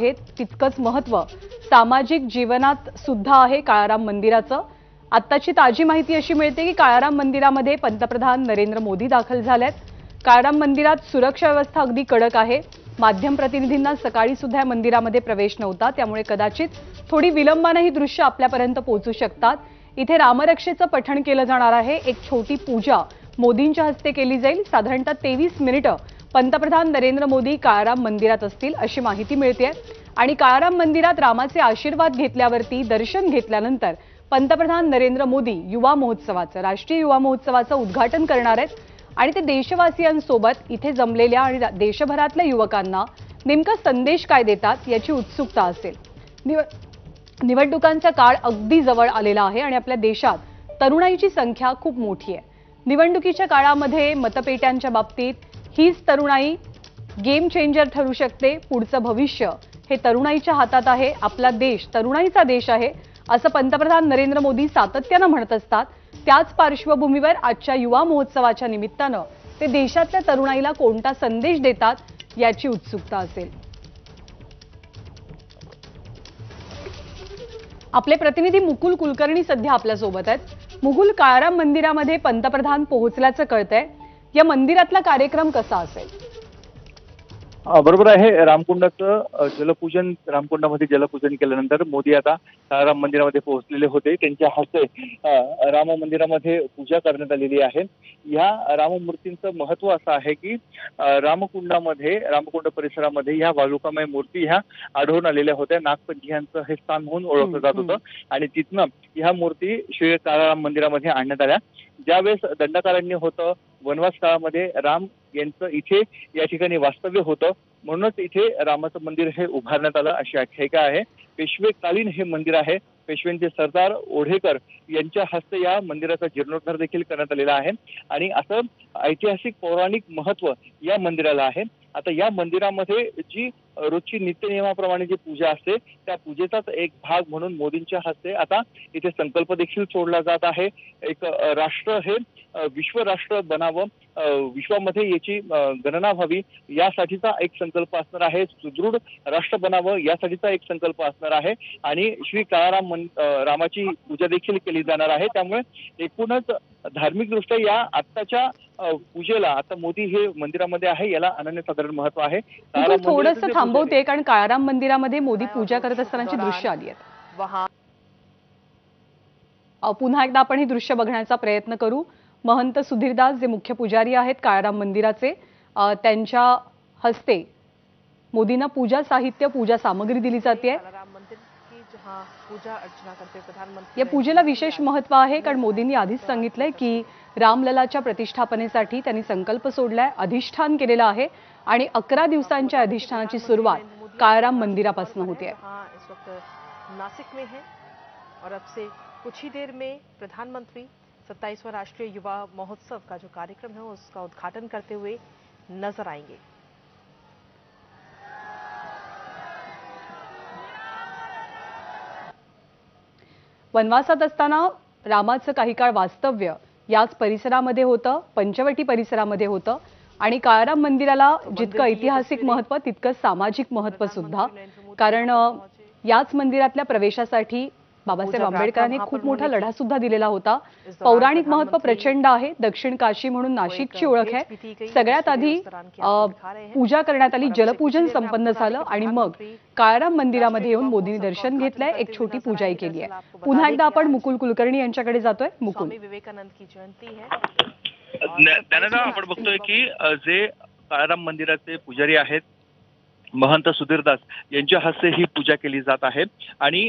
आहेत तितकंच महत्त्व सामाजिक जीवनात सुद्धा आहे काळाराम मंदिराचं। आत्ताची ताजी माहिती अशी मिळते की काळाराम मंदिरामध्ये पंतप्रधान नरेंद्र मोदी दाखल झालेत। काळाराम मंदिरात सुरक्षा व्यवस्था अगदी कडक आहे। माध्यम प्रतिनिधींना सकाळी सुद्धा या मंदिरामध्ये प्रवेश नव्हता, त्यामुळे कदाचित थोडी विलंबाने ही दृश्य आपल्यापर्यंत पोहोचू शकतात। इथे रामरक्षेचं पठण केलं जाणार आहे। एक छोटी पूजा मोदींच्या हस्ते केली जाईल। साधारणतः 23 मिनिटं पंतप्रधान नरेंद्र मोदी काळाराम मंदिरात असतील अशी माहिती मिळते। आणि काळाराम मंदिरात रामाचे आशीर्वाद घेतल्यावरती दर्शन घेतल्यानंतर पंतप्रधान नरेंद्र मोदी युवा महोत्सवाचं राष्ट्रीय युवा महोत्सवाचं उद्घाटन करणार आहेत। आणि ते देशवासियांसोबत इथे जमलेल्या आणि देशभरातल्या युवकांना नेमका संदेश काय देतात याची उत्सुकता असेल। निवडणुकांचा काळ अगदी जवळ आलेला आहे आणि आपल्या देशात तरुणाईची संख्या खूप मोठी आहे। निवडणुकीच्या काळामध्ये मतपेट्यांच्या बाबतीत हीच तरुणाई गेम चेंजर ठरू शकते। पुढचं भविष्य हे तरुणाईच्या हातात आहे। आपला देश तरुणाईचा देश आहे असं पंतप्रधान नरेंद्र मोदी सातत्यानं म्हणत असतात। त्याच पार्श्वभूमीवर आजच्या युवा महोत्सवाच्या निमित्तानं ते देशातल्या तरुणाईला कोणता संदेश देतात याची उत्सुकता असेल। आपले प्रतिनिधी मुकुल कुलकर्णी सध्या आपल्या सोबत आहेत। मुकुल, काळाराम मंदिरामध्ये पंतप्रधान पोहोचल्याचं कळतंय, या मंदिरातला कार्यक्रम कसा असेल? बरोबर आहे। रामकुंडाचं जलपूजन, रामकुंडामध्ये जलपूजन केल्यानंतर मोदी आता राम मंदिरामध्ये पोहोचलेले होते। त्यांच्या हस्ते राम मंदिरामध्ये पूजा करण्यात आलेली आहे। या राममूर्तींचं महत्व असं आहे की रामकुंड परिसरामध्ये ह्या वालुकामय मूर्ती ह्या आढळून आलेल्या होत्या। नागपंचीयांचं हे स्थान म्हणून ओळखलं जात होतं आणि तिथनं ह्या मूर्ती श्री काळाराम मंदिरामध्ये आणण्यात आल्या। ज्यावेळेस दंडकारण्य होतं, वनवास काळामध्ये राम यांचं इथे या ठिकाणी वास्तव्य होतं, म्हणूनच इथे रामाचं मंदिर हे उभारण्यात आलं अशी आख्यायिका आहे। पेशवेकालीन हे मंदिर आहे। पेशव्यांचे सरदार ओढेकर यांच्या हस्ते या मंदिराचा जीर्णोद्धार देखील करण्यात आलेला आहे आणि असं ऐतिहासिक पौराणिक महत्व या मंदिराला आहे। आता या मंदिरामध्ये जी रोजची नित्यनियमाप्रमाणे जी पूजा असते त्या पूजेचाच एक भाग म्हणून मोदींच्या हस्ते आता इथे संकल्प देखील सोडला जात आहे। एक राष्ट्र हे विश्वराष्ट्र बनावं, विश्वामध्ये याची गणना व्हावी यासाठीचा एक संकल्प असणार आहे। सुदृढ राष्ट्र बनावं यासाठीचा एक संकल्प असणार आहे आणि श्री रामाची पूजा देखील केली जाणार आहे। त्यामुळे एकूणच धार्मिक दृष्ट्या या आत्ताच्या पूजेला आता मोदी हे मंदिरामध्ये आहे याला अनन्यसाधारण महत्व आहे। थोडंसं थांबवते कारण काळाराम मंदिरामध्ये मोदी पूजा करत असतानाची दृश्य आली आहेत। पुन्हा एकदा आपण ही दृश्य बघण्याचा प्रयत्न करू। महंत सुधीरदास जे मुख्य पुजारी आहेत काळाराम मंदिराचे, त्यांच्या हस्ते मोदींना पूजा साहित्य पूजा सामग्री दिली जाते। या पूजेला विशेष महत्व आहे कारण मोदींनी आधीच सांगितलंय की रामललाच्या प्रतिष्ठापनेसाठी त्यांनी संकल्प सोडलाय, अधिष्ठान केलेलं आहे आणि 11 दिवसांच्या अधिष्ठानाची सुरुवात काळाराम मंदिरापासून होते। नासिक में है और अब से कुछ ही देर में प्रधानमंत्री 27वां राष्ट्रीय युवा महोत्सव का जो कार्यक्रम है उसका उद्घाटन करते हुए नजर आएंगे। वनवासात असताना रामाचं काही काळ वास्तव्य याच परिसरामध्ये होतं, पंचवटी परिसरामध्ये होतं आणि काळाराम मंदिराला जितकं ऐतिहासिक महत्व तितकंच सामाजिक महत्व सुद्धा, कारण याच मंदिरातल्या प्रवेशासाठी बाबासाहेब आंबेडकरांनी खूप मोठा लढा सुद्धा दिलेला होता। पौराणिक महत्व प्रचंड आहे। दक्षिण काशी म्हणून नाशिकची ओळख आहे। सगळ्यात आधी पूजा करण्यात आली, जलपूजन संपन्न झालं आणि मग काळाराम मंदिरामध्ये येऊन मोदींनी दर्शन घेतलंय, एक छोटी पूजाही केली आहे। पुन्हा एकदा आपण मुकुल कुलकर्णी यांच्याकडे जातोय। मुकुल, विवेकानंद की जयंती है, त्यानंतर आपण बघतोय की जे काळाराम मंदिराचे पुजारी आहेत महंत सुधीरदास यांच्या हस्ते ही पूजा केली जात आहे आणि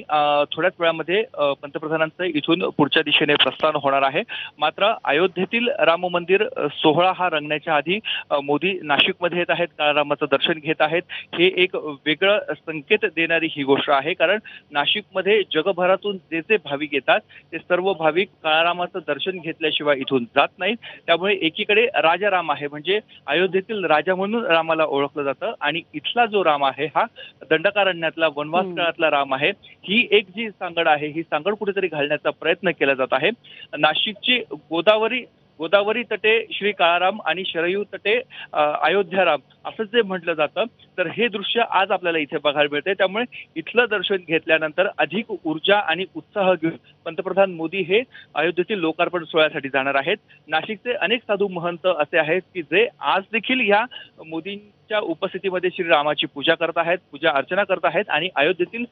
थोड्याच वेळामध्ये पंतप्रधानांचं इथून पुढच्या दिशेने प्रस्थान होणार आहे। मात्र अयोध्येतील राम मंदिर सोहळा हा रंगण्याच्या आधी मोदी नाशिकमध्ये येत आहेत, काळारामाचं दर्शन घेत आहेत। हे एक वेगळं संकेत देणारी ही गोष्ट आहे कारण नाशिकमध्ये जगभरातून जे जे भाविक येतात ते सर्व भाविक काळारामाचं दर्शन घेतल्याशिवाय इथून जात नाहीत। त्यामुळे एकीकडे राजा राम आहे म्हणजे अयोध्येतील राजा म्हणून रामाला ओळखलं जातं आणि इथला जो राम आहे हा दंडकारण्यातला वनवास काळातला राम आहे। ही एक जी सांगड आहे ही सांगड कुठेतरी घालण्याचा प्रयत्न केला जात आहे। नाशिकची गोदावरी गोदावरी तटे श्री काळाराम आणि शरयू तटे अयोध्याराम असं जे म्हटलं जातं, तर हे दृश्य आज आपल्याला इथे बघायला मिळते. त्यामुळे इथलं दर्शन घेतल्यानंतर अधिक ऊर्जा आणि उत्साह घेऊन पंतप्रधान मोदी हे अयोध्येतील लोकार्पण सोहळ्यासाठी जाणार आहेत. नाशिकचे अनेक साधू महंत असे आहेत की जे आज देखील या मोदींच्या उपस्थितीमध्ये श्रीरामाची पूजा करत आहेत, पूजा अर्चना करत आहेत आणि अयोध्येतील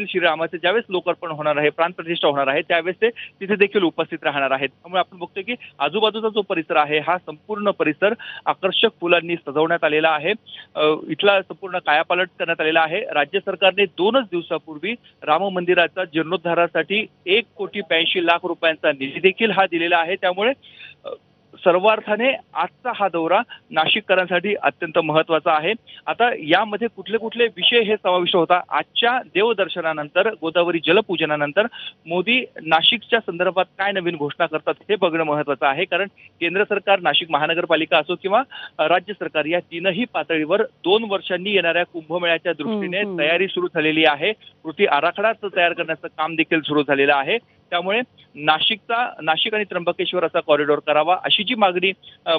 श्रीरामाचे ज्यावेळेस लोकार्पण होणार आहे, प्राणप्रतिष्ठा होणार आहे, त्यावेळेस ते तिथे देखील उपस्थित राहणार आहेत. त्यामुळे आपण बघतोय की आजूबाजूचा जो परिसर आहे हा संपूर्ण परिसर आकर्षक फुलांनी सजवण्यात आलेला आहे. इथला संपूर्ण कायापालट करण्यात आलेला आहे. राज्य सरकारने 2च दिवसापूर्वी राम मंदिराचा जीर्णोद्धारासाठी 1,82,00,000 रुपयांचा निधी देखील हा दिलेला आहे. त्यामुळे सर्वार्थाने आजचा हा दौरा नाशिककरांसाठी अत्यंत महत्वाचा आहे. आता यामध्ये कुठले कुठले विषय हे समाविष्ट होता. आजच्या देवदर्शनानंतर, गोदावरी जलपूजनानंतर मोदी नाशिकच्या संदर्भात काय नवीन घोषणा करतात हे बघणं महत्वाचं आहे. कारण केंद्र सरकार, नाशिक महानगरपालिका असो किंवा राज्य सरकार या तीनही पातळीवर 2 वर्षांनी येणाऱ्या कुंभमेळ्याच्या दृष्टीने तयारी सुरू झालेली आहे. कृती आराखडा तयार करण्याचं काम देखील सुरू झालेलं आहे. त्यामुळे नाशिक आणि त्र्यंबकेश्वर असा कॉरिडॉर करावा अशी जी मागणी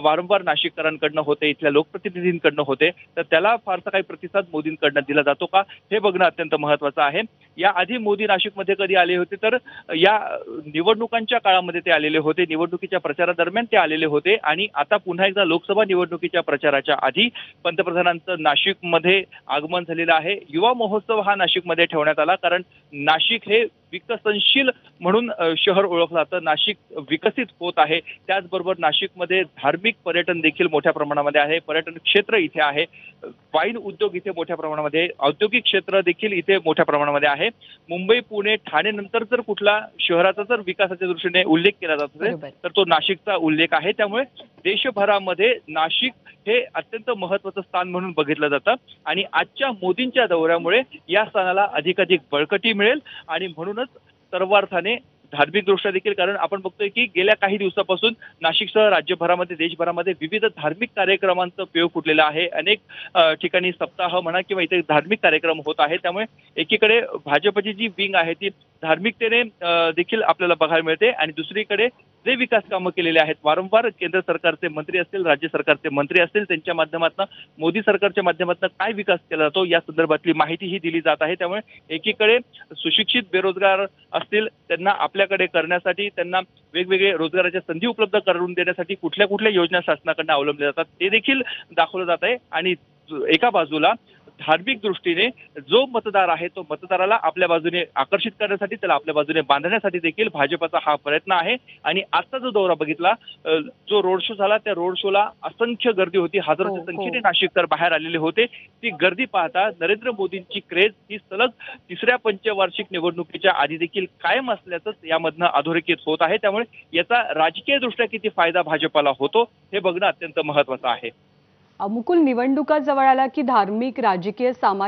वारंवार नाशिककरांकडनं होते, इथल्या लोकप्रतिनिधींकडनं होते, तर त्याला फारसा काही प्रतिसाद मोदींकडनं दिला जातो का हे बघणं अत्यंत महत्वाचं आहे. याआधी मोदी नाशिकमध्ये कधी आले होते तर या निवडणुकांच्या काळामध्ये ते आलेले होते, निवडणुकीच्या प्रचारादरम्यान ते आलेले होते आणि आता पुन्हा एकदा लोकसभा निवडणुकीच्या प्रचाराच्या आधी पंतप्रधानांचं नाशिकमध्ये आगमन झालेलं आहे. युवा महोत्सव हा नाशिकमध्ये ठेवण्यात आला कारण नाशिक हे विकसनशील म्हणून शहर ओळखलं जातं. नाशिक विकसित होत आहे. त्याचबरोबर नाशिकमध्ये धार्मिक पर्यटन देखील मोठ्या प्रमाणामध्ये आहे. पर्यटन क्षेत्र इथे आहे. वाईन उद्योग इथे मोठ्या प्रमाणामध्ये, औद्योगिक क्षेत्र देखील इथे मोठ्या प्रमाणामध्ये आहे. मुंबई, पुणे, ठाणे नंतर जर कुठला शहराचा जर विकासाच्या दृष्टीने उल्लेख केला जात असेल तर तो नाशिकचा उल्लेख आहे. त्यामुळे देशभरामध्ये नाशिक हे अत्यंत महत्वाचं स्थान म्हणून बघितलं जातं आणि आजच्या मोदींच्या दौऱ्यामुळे या स्थानाला अधिकाधिक बळकटी मिळेल आणि म्हणूनच सर्वार्थाने धार्मिकदृष्ट्या देखील, कारण आपण बघतोय की गेल्या काही दिवसापासून नाशिकसह राज्यभरामध्ये, देशभरामध्ये विविध धार्मिक कार्यक्रमांचं पेव फुटलेलं आहे. अनेक ठिकाणी सप्ताह म्हणा किंवा इथे धार्मिक कार्यक्रम होत आहेत. त्यामुळे एकीकडे भाजपची जी विंग आहे ती धार्मिकतेने देखील आपल्याला बघायला मिळते आणि दुसरीकडे जे विकास कामं केलेले आहेत, वारंवार केंद्र सरकारचे मंत्री असतील, राज्य सरकारचे मंत्री असतील, त्यांच्या माध्यमातून मोदी सरकारच्या माध्यमातून काय विकास केला जातो या संदर्भातली माहिती ही दिली जात आहे. त्यामुळे एकीकडे सुशिक्षित बेरोजगार असतील, त्यांना आपल्याकडे करण्यासाठी, त्यांना वेगवेगळे रोजगाराच्या संधी उपलब्ध करून देण्यासाठी कुठल्या कुठल्या योजना शासनाकडून अवलंबल्या जातात ते देखील दाखवलं जात आहे. आणि एका बाजूला धार्मिक दृष्टीने जो मतदार आहे तो मतदाराला आपल्या बाजूने आकर्षित करण्यासाठी, त्याला आपल्या बाजूने बांधण्यासाठी देखील भाजपचा हा प्रयत्न आहे. आणि आजचा जो दौरा बघितला, जो रोड शो झाला, त्या रोड शोला असंख्य गर्दी होती. हजारोच्या संख्येने नाशिककर बाहेर आलेले होते. ती गर्दी पाहता नरेंद्र मोदींची क्रेज ही सलग 3ऱ्या पंचवार्षिक निवडणुकीच्या आधी देखील कायम असल्याचंच यामधनं अधोरेखित होत आहे. त्यामुळे याचा राजकीय दृष्ट्या किती फायदा भाजपला होतो हे बघणं अत्यंत महत्वाचं आहे. मुकुल, निवडणुका जवळ आला की धार्मिक, राजकीय, सामाजिक